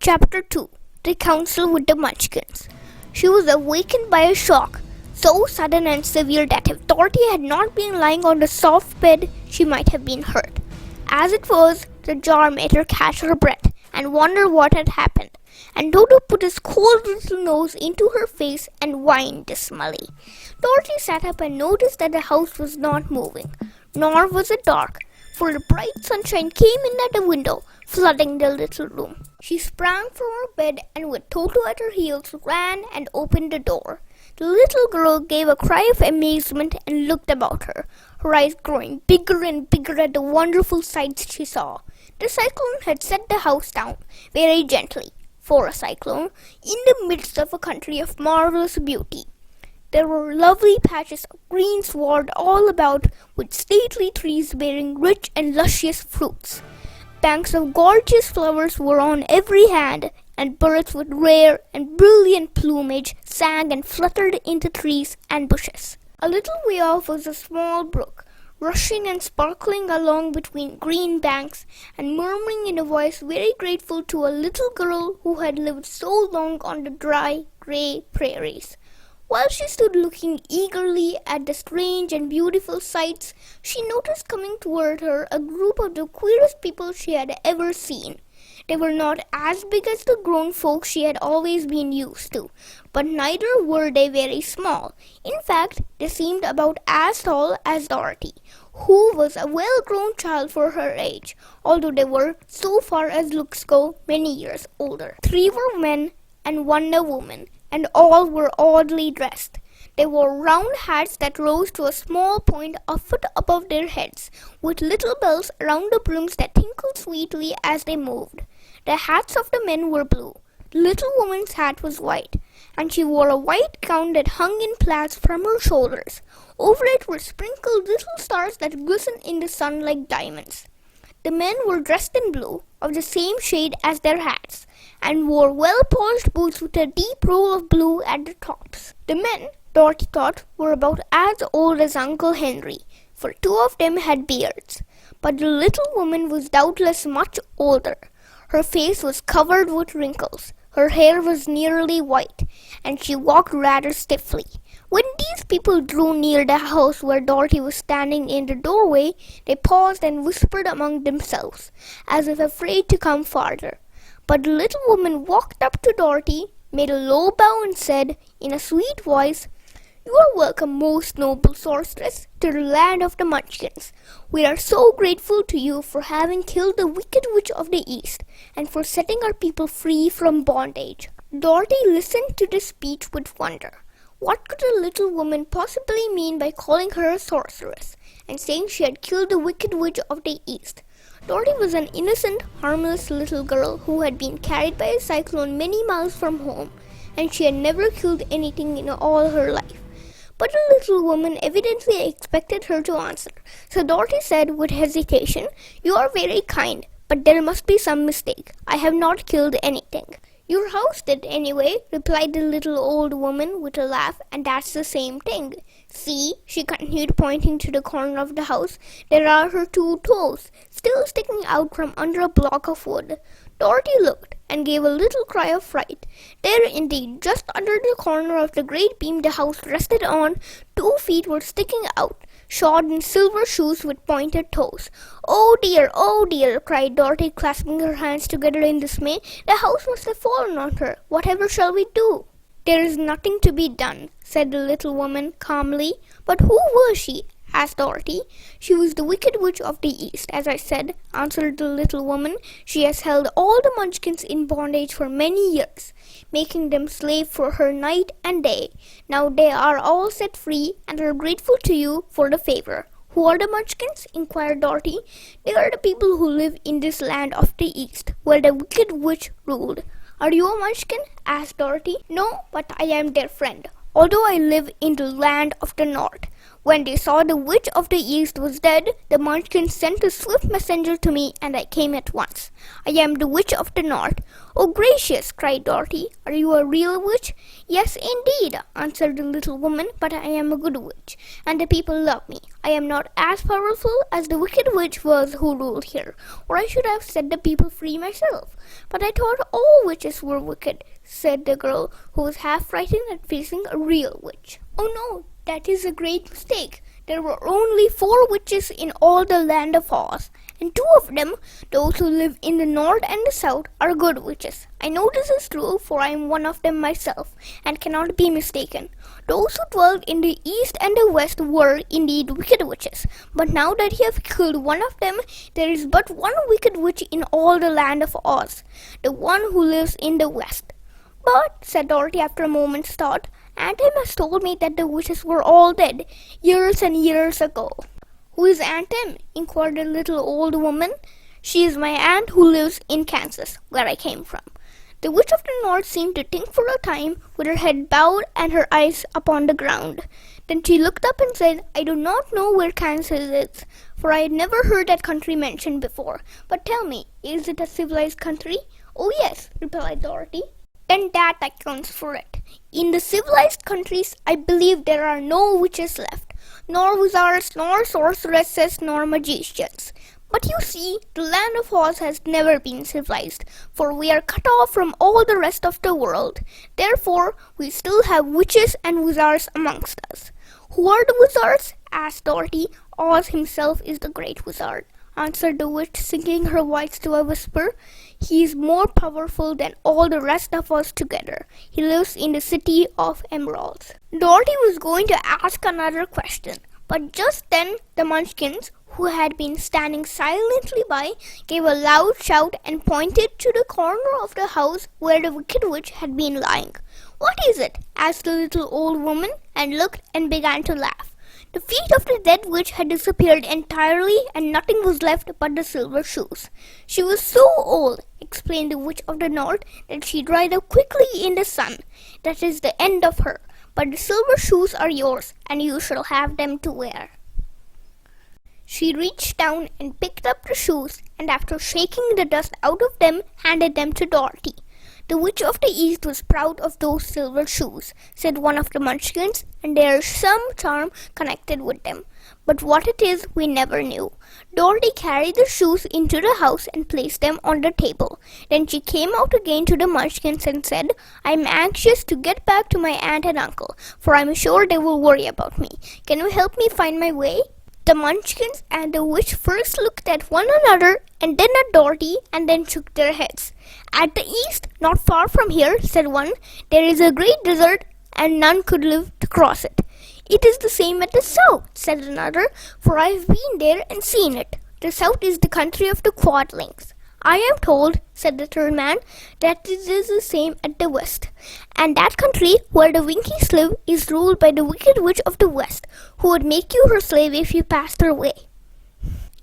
Chapter 2 The Council with the Munchkins. She was awakened by a shock, so sudden and severe that if Dorothy had not been lying on the soft bed, she might have been hurt. As it was, the jar made her catch her breath and wonder what had happened, and Dodo put his cold little nose into her face and whined dismally. Dorothy sat up and noticed that the house was not moving, nor was it dark, for the bright sunshine came in at the window, flooding the little room. She sprang from her bed and with Toto at her heels ran and opened the door. The little girl gave a cry of amazement and looked about her, her eyes growing bigger and bigger at the wonderful sights she saw. The cyclone had set the house down very gently, for a cyclone, in the midst of a country of marvelous beauty. There were lovely patches of green sward all about, with stately trees bearing rich and luscious fruits. Banks of gorgeous flowers were on every hand, and birds with rare and brilliant plumage sang and fluttered in the trees and bushes. A little way off was a small brook, rushing and sparkling along between green banks, and murmuring in a voice very grateful to a little girl who had lived so long on the dry, grey prairies. While she stood looking eagerly at the strange and beautiful sights, she noticed coming toward her a group of the queerest people she had ever seen. They were not as big as the grown folks she had always been used to, but neither were they very small. In fact, they seemed about as tall as Dorothy, who was a well-grown child for her age, although they were, so far as looks go, many years older. 3 were men and 1 a woman, and all were oddly dressed. They wore round hats that rose to a small point a foot above their heads, with little bells around the brims that tinkled sweetly as they moved. The hats of the men were blue. The little woman's hat was white, and she wore a white gown that hung in plaits from her shoulders. Over it were sprinkled little stars that glistened in the sun like diamonds. The men were dressed in blue, of the same shade as their hats, and wore well-polished boots with a deep roll of blue at the tops. The men, Dorothy thought, were about as old as Uncle Henry, for 2 of them had beards. But the little woman was doubtless much older. Her face was covered with wrinkles, her hair was nearly white, and she walked rather stiffly. When these people drew near the house where Dorothy was standing in the doorway, they paused and whispered among themselves, as if afraid to come farther. But the little woman walked up to Dorothy, made a low bow, and said, in a sweet voice, "You are welcome, most noble sorceress, to the land of the Munchkins. We are so grateful to you for having killed the wicked witch of the East, and for setting our people free from bondage." Dorothy listened to this speech with wonder. What could the little woman possibly mean by calling her a sorceress, and saying she had killed the wicked witch of the East? Dorothy was an innocent, harmless little girl who had been carried by a cyclone many miles from home, and she had never killed anything in all her life. But the little woman evidently expected her to answer, so Dorothy said with hesitation, "You are very kind, but there must be some mistake. I have not killed anything." "Your house did anyway," replied the little old woman with a laugh, "and that's the same thing. See," she continued, pointing to the corner of the house, "there are her 2 toes, still sticking out from under a block of wood." Dorothy looked and gave a little cry of fright. There indeed, just under the corner of the great beam the house rested on, 2 feet were sticking out, shod in silver shoes with pointed toes. "Oh dear," cried Dorothy, clasping her hands together in dismay. "The house must have fallen on her. Whatever shall we do?" "There is nothing to be done," said the little woman calmly. "But who was she?" asked Dorothy. "She was the wicked witch of the East, as I said," answered the little woman. "She has held all the Munchkins in bondage for many years, making them slave for her night and day. Now they are all set free and are grateful to you for the favor." "Who are the Munchkins?" inquired Dorothy. "They are the people who live in this land of the East, where the wicked witch ruled." "Are you a Munchkin?" asked Dorothy. "No, but I am their friend, although I live in the land of the North, When they saw the witch of the east was dead, the Munchkins sent a swift messenger to me, and I came at once. I am the witch of the north. Oh, gracious, cried Dorothy. Are you a real witch? Yes, indeed, answered the little woman, but I am a good witch, and the people love me. I am not as powerful as the wicked witch was who ruled here, or I should have set the people free myself. But I thought all witches were wicked, said the girl, who was half frightened at facing a real witch. Oh no, that is a great mistake. There were only 4 witches in all the land of Oz, and 2 of them, those who live in the north and the south, are good witches. I know this is true, for I am one of them myself, and cannot be mistaken. Those who dwelled in the east and the west were indeed wicked witches, but now that you have killed one of them, there is but one wicked witch in all the land of Oz, the one who lives in the west. But, said Dorothy after a moment's thought, Aunt Em has told me that the witches were all dead, years and years ago. Who is Aunt Em? Inquired the little old woman. She is my aunt who lives in Kansas, where I came from. The witch of the north seemed to think for a time, with her head bowed and her eyes upon the ground. Then she looked up and said, I do not know where Kansas is, for I had never heard that country mentioned before. But tell me, is it a civilized country? Oh yes, replied Dorothy. Then that accounts for it. In the civilized countries, I believe there are no witches left, nor wizards, nor sorceresses, nor magicians. But you see, the land of Oz has never been civilized, for we are cut off from all the rest of the world. Therefore, we still have witches and wizards amongst us. Who are the wizards? Asked Dorothy. Oz himself is the great wizard, answered the witch, sinking her voice to a whisper. He is more powerful than all the rest of us together. He lives in the city of emeralds. Dorothy was going to ask another question, but just then the Munchkins, who had been standing silently by, gave a loud shout and pointed to the corner of the house where the wicked witch had been lying. What is it? Asked the little old woman, and looked and began to laugh. The feet of the dead witch had disappeared entirely, and nothing was left but the silver shoes. She was so old, explained the witch of the north, that she dried up quickly in the sun. That is the end of her. But the silver shoes are yours, and you shall have them to wear. She reached down and picked up the shoes, and after shaking the dust out of them, handed them to Dorothy. The witch of the east was proud of those silver shoes, said one of the Munchkins, and there is some charm connected with them. But what it is, we never knew. Dorothy carried the shoes into the house and placed them on the table. Then she came out again to the Munchkins and said, I am anxious to get back to my aunt and uncle, for I am sure they will worry about me. Can you help me find my way? The Munchkins and the witch first looked at one another and then at Dorothy and then shook their heads. At the east, not far from here, said one, there is a great desert and none could live to cross it. It is the same at the south, said another, for I have been there and seen it. The south is the country of the Quadlings. I am told, said the third man, that it is the same at the west. And that country where the Winkies live is ruled by the wicked witch of the west, who would make you her slave if you passed her way.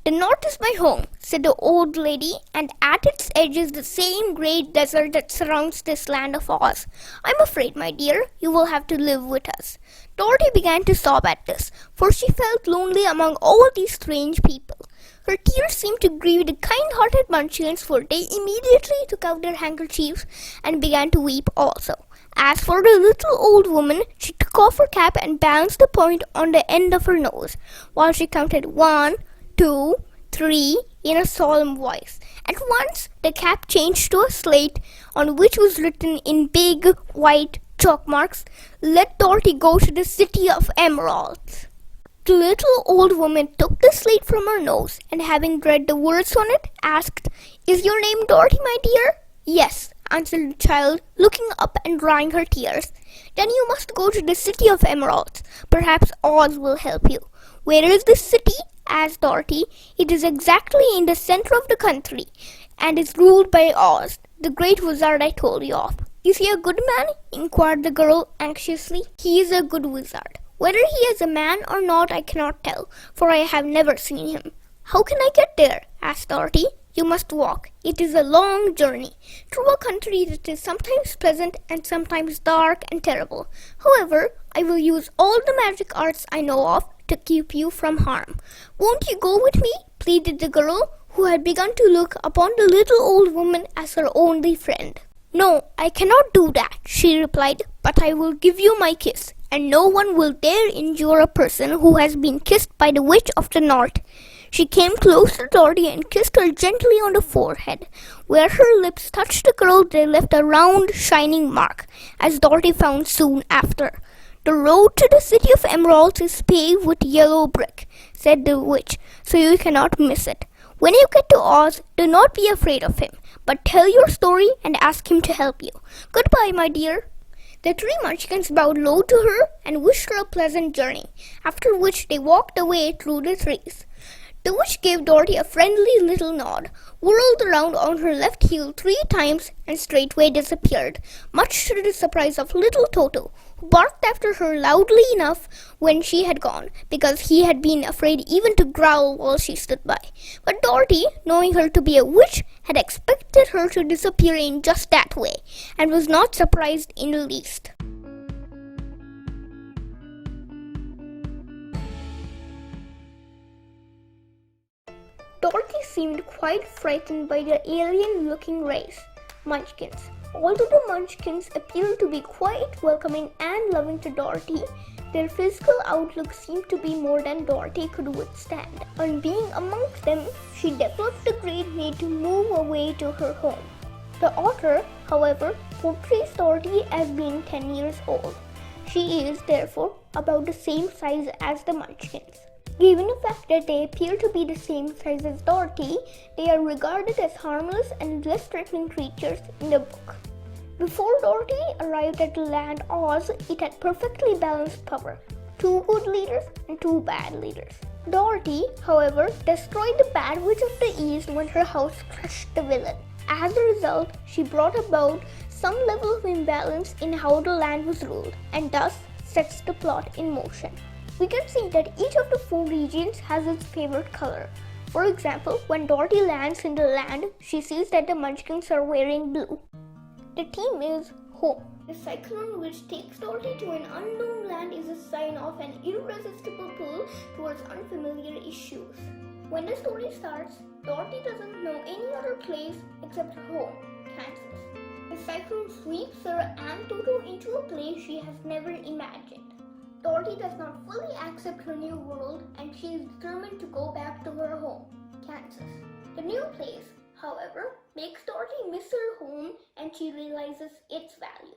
The north is my home, said the old lady, and at its edge is the same great desert that surrounds this land of Oz. I'm afraid, my dear, you will have to live with us. Dorothy began to sob at this, for she felt lonely among all these strange people. Her tears seemed to grieve the kind-hearted Munchkins, for they immediately took out their handkerchiefs and began to weep also. As for the little old woman, she took off her cap and balanced the point on the end of her nose, while she counted 1, 2, 3 in a solemn voice. At once, the cap changed to a slate on which was written in big white chalk marks, Let Dorothy go to the city of emeralds. The little old woman took the slate from her nose, and having read the words on it, asked, Is your name Dorothy, my dear? Yes, answered the child, looking up and drying her tears. Then you must go to the city of emeralds. Perhaps Oz will help you. Where is this city? Asked Dorothy. It is exactly in the center of the country, and is ruled by Oz, the great wizard I told you of. Is he a good man? Inquired the girl anxiously. He is a good wizard. Whether he is a man or not I cannot tell, for I have never seen him. How can I get there? Asked Dorothy. You must walk. It is a long journey, through a country that is sometimes pleasant and sometimes dark and terrible. However, I will use all the magic arts I know of to keep you from harm. Won't you go with me? Pleaded the girl, who had begun to look upon the little old woman as her only friend. No, I cannot do that, she replied, but I will give you my kiss, and no one will dare injure a person who has been kissed by the witch of the north. She came close to Dorothy and kissed her gently on the forehead. Where her lips touched the girl, they left a round, shining mark, as Dorothy found soon after. The road to the city of emeralds is paved with yellow brick, said the witch, so you cannot miss it. When you get to Oz, do not be afraid of him, but tell your story and ask him to help you. Goodbye, my dear. The three Munchkins bowed low to her and wished her a pleasant journey, after which they walked away through the trees. The witch gave Dorothy a friendly little nod, whirled around on her left heel 3 times, and straightway disappeared, much to the surprise of little Toto, who barked after her loudly enough when she had gone, because he had been afraid even to growl while she stood by. But Dorothy, knowing her to be a witch, had expected her to disappear in just that way, and was not surprised in the least. Dorothy seemed quite frightened by the alien-looking race, Munchkins. Although the Munchkins appeared to be quite welcoming and loving to Dorothy, their physical outlook seemed to be more than Dorothy could withstand. On being amongst them, she developed a great need to move away to her home. The author, however, portrays Dorothy as being 10 years old. She is, therefore, about the same size as the Munchkins. Given the fact that they appear to be the same size as Dorothy, they are regarded as harmless and less threatening creatures in the book. Before Dorothy arrived at the land Oz, it had perfectly balanced power, 2 good leaders and 2 bad leaders. Dorothy, however, destroyed the bad witch of the East when her house crushed the villain. As a result, she brought about some level of imbalance in how the land was ruled, and thus sets the plot in motion. We can see that each of the 4 regions has its favorite color. For example, when Dorothy lands in the land, she sees that the Munchkins are wearing blue. The theme is home. The cyclone which takes Dorothy to an unknown land is a sign of an irresistible pull towards unfamiliar issues. When the story starts, Dorothy doesn't know any other place except her home, Kansas. The cyclone sweeps her and Toto into a place she has never imagined. Dorothy does not fully accept her new world and she is determined to go back to her home, Kansas. The new place, however, makes Dorothy miss her home and she realizes its value.